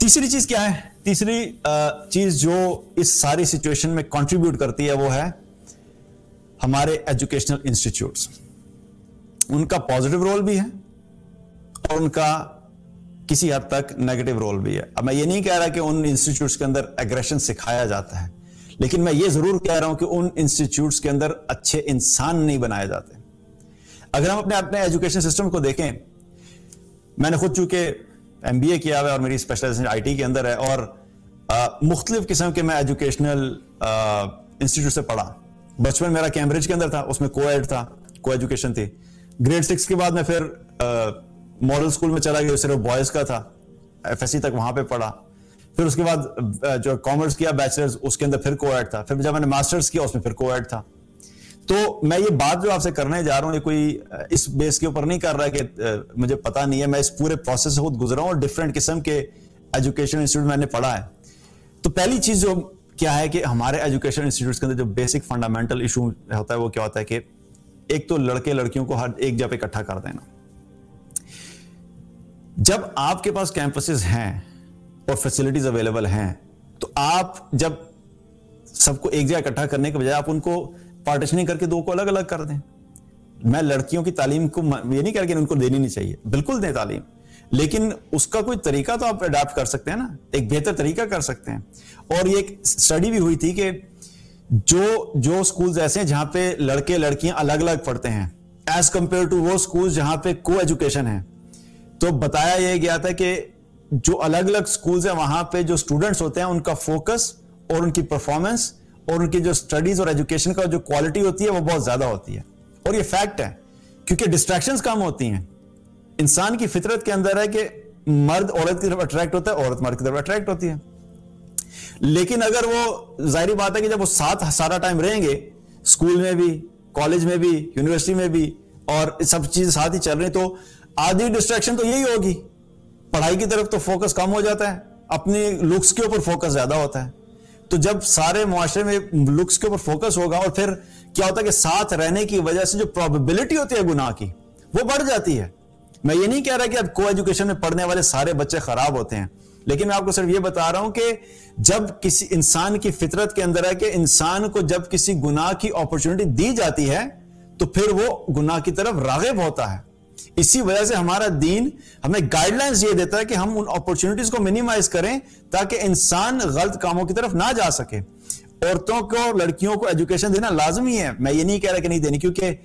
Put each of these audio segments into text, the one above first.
تیسری چیز کیا ہے؟ تیسری چیز جو اس ساری سچویشن میں کنٹریبیوٹ کرتی ہے وہ ہے ہمارے ایجوکیشنل انسٹیٹیوٹس. ان کا پازیٹیو رول بھی ہے اور ان کا کسی حد تک نیگیٹو رول بھی ہے. اب میں یہ نہیں کہہ رہا کہ ان انسٹیٹیوٹس کے اندر ایگریشن سکھایا جاتا ہے, لیکن میں یہ ضرور کہہ رہا ہوں کہ ان انسٹیٹیوٹس کے اندر اچھے انسان نہیں بنائے جاتے. اگر ہم اپنے ایجوکیشن سسٹم کو دیکھیں, میں نے خود چونکہ ایم بی اے کیا ہوا ہے اور میری اسپیشلائزیشن آئی ٹی کے اندر ہے, اور مختلف قسم کے میں ایجوکیشنل انسٹیٹیوٹ سے پڑھا. بچپن میرا کیمبرج کے اندر تھا, اس میں کو ایڈ تھا, کو ایجوکیشن تھی. گریڈ 6 کے بعد میں پھر ماڈل اسکول میں چلا گیا, صرف بوائز کا تھا, ایف ایس سی تک وہاں پہ پڑھا. پھر اس کے بعد جو کامرس کیا بیچلرز, اس کے اندر پھر کو ایڈ تھا. پھر جب میں نے ماسٹرز کیا اس میں پھر کو ایڈ تھا. تو میں یہ بات جو آپ سے کرنے جا رہا ہوں یہ کوئی اس بیس کے اوپر نہیں کر رہا ہے کہ مجھے پتا نہیں ہے, میں اس پورے پروسیس سے خود گزرا ہوں اور ڈفرینٹ قسم کے ایجوکیشن انسٹیٹیوٹ میں نے پڑھا ہے. تو پہلی چیز جو کیا ہے کہ ہمارے ایجوکیشن انسٹیٹیوٹس کے اندر جو بیسک فنڈامنٹل ایشو ہوتا ہے وہ کیا ہوتا ہے کہ ایک تو لڑکے لڑکیوں کو ہر ایک جگہ پہ اکٹھا کر دینا. جب آپ کے پاس کیمپسز ہیں اور فیسلٹیز اویلیبل ہیں تو آپ جب سب کو ایک جگہ اکٹھا کرنے کے بجائے آپ ان کو پارٹیشننگ کر کے دو کو الگ الگ کر دیں. میں لڑکیوں کی تعلیم کو یہ نہیں کر کے ان کو دینی نہیں چاہیے, بالکل دیں تعلیم, لیکن اس کا کوئی طریقہ تو آپ اڈاپٹ کر سکتے ہیں نا, ایک بہتر طریقہ کر سکتے ہیں. اور یہ ایک اسٹڈی بھی ہوئی تھی کہ جو سکولز ایسے ہیں جہاں پہ لڑکے لڑکیاں الگ الگ پڑھتے ہیں ایز کمپیئر ٹو وہ سکولز جہاں پہ کو ایجوکیشن ہے, تو بتایا یہ گیا تھا کہ جو الگ الگ سکولز ہیں وہاں پہ جو اسٹوڈنٹس ہوتے ہیں ان کا فوکس اور ان کی پرفارمنس اور ان کی جو اسٹڈیز اور ایجوکیشن کا جو کوالٹی ہوتی ہے وہ بہت زیادہ ہوتی ہے. اور یہ فیکٹ ہے کیونکہ ڈسٹریکشنز کم ہوتی ہیں. انسان کی فطرت کے اندر ہے کہ مرد عورت کی طرف اٹریکٹ ہوتا ہے, عورت مرد کی طرف اٹریکٹ ہوتی ہے. لیکن اگر وہ ظاہری بات ہے کہ جب وہ ساتھ سارا ٹائم رہیں گے, اسکول میں بھی, کالج میں بھی, یونیورسٹی میں بھی, اور سب چیز ساتھ ہی چل رہی, تو آدھی ڈسٹریکشن تو یہی ہوگی. پڑھائی کی طرف تو فوکس کم ہو جاتا ہے, اپنی لکس کے اوپر فوکس زیادہ ہوتا ہے. تو جب سارے معاشرے میں لکس کے اوپر فوکس ہوگا اور پھر کیا ہوتا ہے کہ ساتھ رہنے کی وجہ سے جو پروبیبلٹی ہوتی ہے گناہ کی وہ بڑھ جاتی ہے. میں یہ نہیں کہہ رہا کہ اب کو ایجوکیشن میں پڑھنے والے سارے بچے خراب ہوتے ہیں, لیکن میں آپ کو صرف یہ بتا رہا ہوں کہ جب کسی انسان کی فطرت کے اندر ہے کہ انسان کو جب کسی گناہ کی اپرچونٹی دی جاتی ہے تو پھر وہ گناہ کی طرف راغب ہوتا ہے. اسی وجہ سے ہمارا دین ہمیں گائیڈ لائنز یہ دیتا ہے کہ ہم ان اپرچونٹیز کو منیمائز کریں تاکہ انسان غلط کاموں کی طرف نہ جا سکے. عورتوں کو, لڑکیوں کو ایجوکیشن دینا لازمی ہے, میں یہ نہیں کہہ رہا کہ نہیں دینی, کیونکہ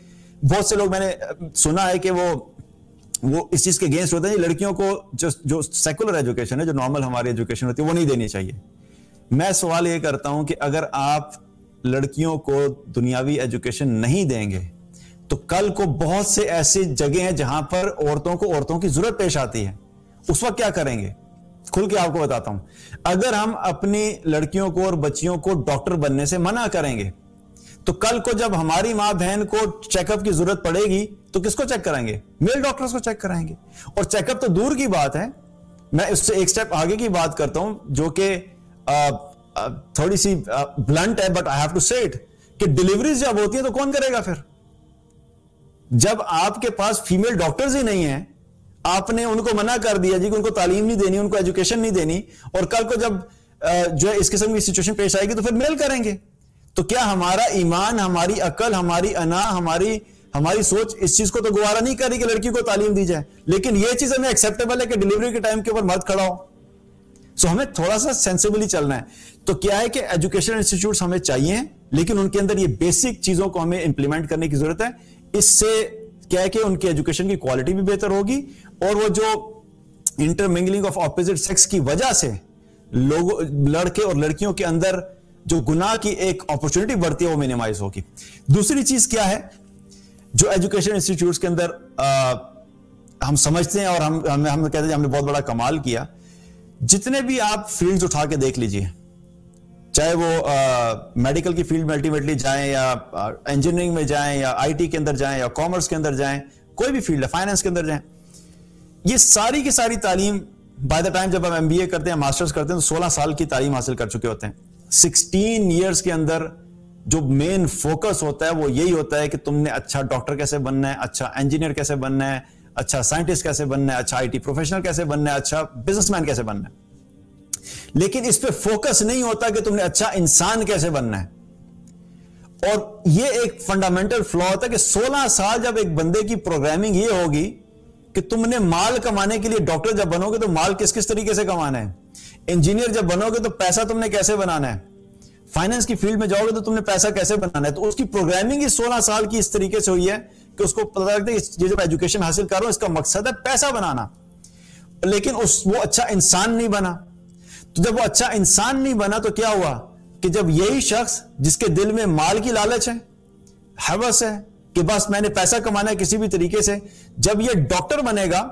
بہت سے لوگ میں نے سنا ہے کہ وہ اس چیز کے اگینسٹ ہوتے ہیں لڑکیوں کو جو سیکولر ایجوکیشن ہے, جو نارمل ہماری ایجوکیشن ہوتی ہے, وہ نہیں دینی چاہیے. میں سوال یہ کرتا ہوں کہ اگر آپ لڑکیوں کو دنیاوی ایجوکیشن نہیں دیں گے تو کل کو بہت سے ایسی جگہ ہیں جہاں پر عورتوں کی ضرورت پیش آتی ہے, اس وقت کیا کریں گے؟ کھل کے آپ کو بتاتا ہوں. اگر ہم اپنی لڑکیوں کو اور بچیوں کو ڈاکٹر بننے سے منع کریں گے تو کل کو جب ہماری ماں بہن کو چیک اپ کی ضرورت پڑے گی تو کس کو چیک کرائیں گے؟ میل ڈاکٹرز کو چیک کرائیں گے. اور چیک اپ تو دور کی بات ہے, میں اس سے ایک سٹیپ آگے کی بات کرتا ہوں جو کہ تھوڑی سی بلنٹ ہے, بٹ آئی ہیو ٹو سے اٹ, کہ ڈیلیوریز جب ہوتی ہیں تو کون کرے گا پھر؟ جب آپ کے پاس فیمیل ڈاکٹرز ہی نہیں ہیں, آپ نے ان کو منع کر دیا جی کہ ان کو تعلیم نہیں دینی, ان کو ایجوکیشن نہیں دینی, اور کل کو جب جو ہے اس قسم کی سچویشن پیش آئے گی تو پھر میل کریں گے. تو کیا ہمارا ایمان, ہماری عقل, ہماری انا, ہماری سوچ اس چیز کو تو گوارا نہیں کر رہی کہ لڑکی کو تعلیم دی جائے, لیکن یہ چیز ہمیں ایکسیپٹیبل ہے کہ ڈیلیوری کے ٹائم کے اوپر مرد کھڑا ہو. سو ہمیں تھوڑا سا سینسیبلی چلنا ہے. تو کیا ہے کہ ایجوکیشن انسٹیٹیوٹس ہمیں چاہیے, لیکن ان کے اندر یہ بیسک چیزوں کو ہمیں امپلیمنٹ کرنے کی ضرورت ہے. اس سے کیا ہے کہ ان کی ایجوکیشن کی کوالٹی بھی بہتر ہوگی, اور وہ جو انٹرمنگلنگ آف اپوزٹ سیکس کی وجہ سے لڑکے اور لڑکیوں کے اندر جو گناہ کی ایک اپرچونٹی بڑھتی ہے وہ منیمائز ہوگی. دوسری چیز کیا ہے جو ایجوکیشن انسٹیٹیوٹس کے اندر ہم سمجھتے ہیں اور ہم کہتے ہیں ہم نے بہت بڑا کمال کیا, جتنے بھی آپ فیلڈز اٹھا کے دیکھ لیجئے, چاہے وہ میڈیکل کی فیلڈ میں الٹیمیٹلی جائیں یا انجینئرنگ میں جائیں یا آئی ٹی کے اندر جائیں یا کامرس کے اندر جائیں, کوئی بھی فیلڈ ہے, فائنانس کے اندر جائیں, یہ ساری کی ساری تعلیم بائی دا ٹائم جب ہم ایم بی اے کرتے ہیں, ماسٹرز کرتے ہیں, تو 16 سال کی تعلیم حاصل کر چکے ہوتے ہیں. 16 ایئرز کے اندر جو مین فوکس ہوتا ہے وہ یہی ہوتا ہے کہ تم نے اچھا ڈاکٹر کیسے بننا ہے, اچھا انجینئر کیسے بننا ہے, اچھا سائنٹسٹ کیسے بننا ہے, اچھا آئی ٹی پروفیشنل کیسے بننا ہے, اچھا بزنس مین کیسے بننا ہے. لیکن اس پہ فوکس نہیں ہوتا کہ تم نے اچھا انسان کیسے بننا ہے. اور یہ ایک فنڈامنٹل فلا ہوتا ہے کہ 16 سال جب ایک بندے کی پروگرامنگ یہ ہوگی کہ تم نے مال کمانے کے لیے، ڈاکٹر جب بنو گے تو مال کس کس طریقے سے کمانا ہے، انجینئر جب بنو گے تو پیسہ تم نے کیسے بنانا ہے، فائنانس کی فیلڈ میں جاؤ گے تو تم نے پیسہ کیسے بنانا ہے. تو اس کی پروگرامنگ ہی 16 سال کی اس طریقے سے ہوئی ہے کہ اس کو پتہ لگتا ہے یہ جو ایجوکیشن حاصل کر رہا ہوں اس کا مقصد ہے پیسہ بنانا. لیکن وہ اچھا انسان نہیں بنا. تو جب وہ اچھا انسان نہیں بنا تو کیا ہوا کہ جب یہی شخص جس کے دل میں مال کی لالچ ہے، ہوس ہے کہ بس میں نے پیسہ کمانا ہے کسی بھی طریقے سے، جب یہ ڈاکٹر بنے گا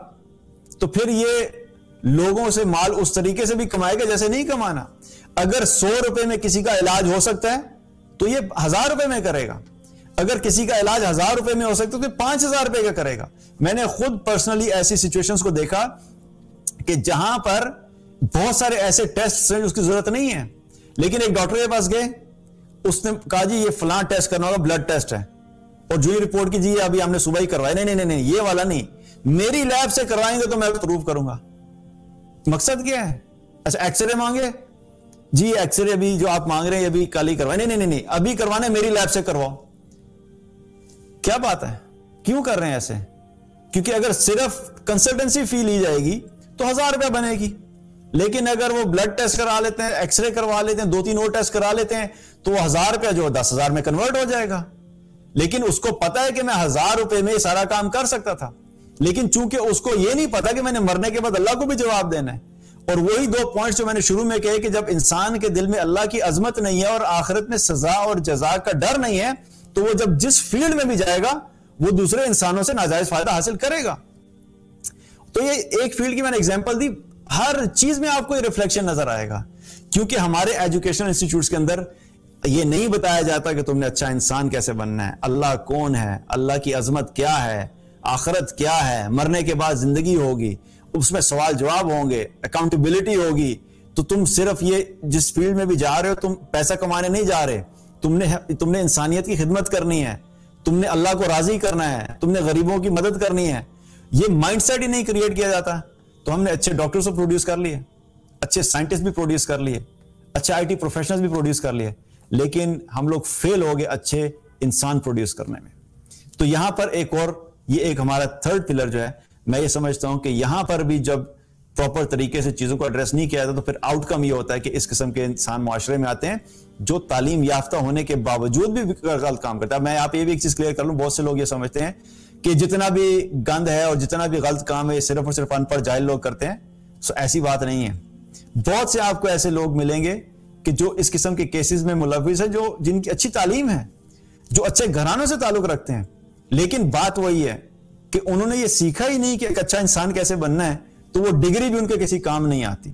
تو پھر یہ لوگوں سے مال اس طریقے سے بھی کمائے گا جیسے نہیں کمانا. اگر 100 روپے میں کسی کا علاج ہو سکتا ہے تو یہ 1000 روپے میں کرے گا. اگر کسی کا علاج 1000 روپے میں ہو سکتا ہے تو 5000 روپے کا کرے گا. میں نے خود پرسنلی ایسی سچویشنز کو دیکھا کہ جہاں پر بہت سارے ایسے ٹیسٹ ہیں اس کی ضرورت نہیں ہے، لیکن ایک ڈاکٹر کے پاس گئے، اس نے کہا جی یہ فلاں ٹیسٹ کرنا ہوگا، بلڈ ٹیسٹ ہے، اور جو یہ رپورٹ کی جی ابھی ہم نے صبح ہی کروایا، نہیں یہ والا نہیں، میری لیب سے کروائیں گے تو میں پروو کروں گا. مقصد کیا ہے؟ اچھا ایکس رے مانگے، جی ایکس رے ابھی جو آپ مانگ رہے ہیں ابھی کل ہی کروائیں، نہیں ابھی کروانے میری لیب سے کرواؤ. کیا بات ہے؟ کیوں کر رہے ہیں ایسے؟ کیونکہ اگر صرف کنسلٹنسی فی لی جائے گی تو 1000 روپے بنے گی، لیکن اگر وہ بلڈ ٹیسٹ کرا لیتے ہیں، ایکس رے کروا لیتے ہیں، 2-3 اور ٹیسٹ کرا لیتے ہیں تو وہ 1000 روپے جو 10,000 میں کنورٹ ہو جائے گا. لیکن اس کو پتا ہے کہ میں 1000 روپے میں یہ سارا کام کر سکتا تھا، لیکن چونکہ اس کو یہ نہیں پتا کہ میں نے مرنے کے بعد اللہ کو بھی جواب دینا ہے. اور وہی 2 پوائنٹس جو میں نے شروع میں کہے کہ جب انسان کے دل میں اللہ کی عظمت نہیں ہے اور آخرت میں سزا اور جزا کا ڈر نہیں ہے تو وہ جب جس فیلڈ میں بھی جائے گا وہ دوسرے انسانوں سے ناجائز فائدہ حاصل کرے گا. تو یہ ایک فیلڈ کی میں نے ایگزامپل دی، ہر چیز میں آپ کو یہ ریفلیکشن نظر آئے گا، کیونکہ ہمارے ایجوکیشن انسٹیٹیوٹس کے اندر یہ نہیں بتایا جاتا کہ تم نے اچھا انسان کیسے بننا ہے، اللہ کون ہے، اللہ کی عظمت کیا ہے، آخرت کیا ہے، مرنے کے بعد زندگی ہوگی، اس میں سوال جواب ہوں گے، اکاؤنٹیبلٹی ہوگی. تو تم صرف یہ جس فیلڈ میں بھی جا رہے ہو تم پیسہ کمانے نہیں جا رہے، تم نے انسانیت کی خدمت کرنی ہے، تم نے اللہ کو راضی کرنا ہے، تم نے غریبوں کی مدد کرنی ہے. یہ مائنڈ سیٹ ہی نہیں کریٹ کیا جاتا تو ہم نے اچھے ڈاکٹرز کو پروڈیوس کر لیے، اچھے سائنٹسٹ بھی پروڈیوس کر لیے، اچھے آئی ٹی پروفیشنلز بھی پروڈیوس کر لیے، لیکن ہم لوگ فیل ہو گئے اچھے انسان پروڈیوس کرنے میں. تو یہاں پر ایک ہمارا تھرڈ پلر جو ہے، میں یہ سمجھتا ہوں کہ یہاں پر بھی جب پراپر طریقے سے چیزوں کو ایڈریس نہیں کیا جاتا تو پھر آؤٹ کم یہ ہوتا ہے کہ اس قسم کے انسان معاشرے میں آتے ہیں جو تعلیم یافتہ ہونے کے باوجود بھی غلط کام کرتا ہے. میں آپ یہ بھی ایک چیز کلیئر کر لوں، بہت سے لوگ یہ سمجھتے ہیں کہ جتنا بھی گند ہے اور جتنا بھی غلط کام ہے صرف اور صرف ان پڑھ جاہل لوگ کرتے ہیں. سو ایسی بات نہیں ہے. بہت سے آپ کو ایسے لوگ ملیں گے کہ جو اس قسم کے کیسز میں ملوث ہیں، جن کی اچھی تعلیم ہے، جو اچھے گھرانوں سے تعلق رکھتے ہیں، لیکن بات وہی ہے کہ انہوں نے یہ سیکھا ہی نہیں کہ ایک اچھا انسان کیسے بننا ہے، تو وہ ڈگری بھی ان کے کسی کام نہیں آتی.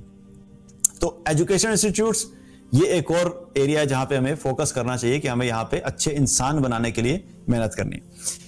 تو ایجوکیشن انسٹیٹیوٹس یہ ایک اور ایریا ہے جہاں پہ ہمیں فوکس کرنا چاہیے کہ ہمیں یہاں پہ اچھے انسان بنانے کے لیے محنت کرنی ہے.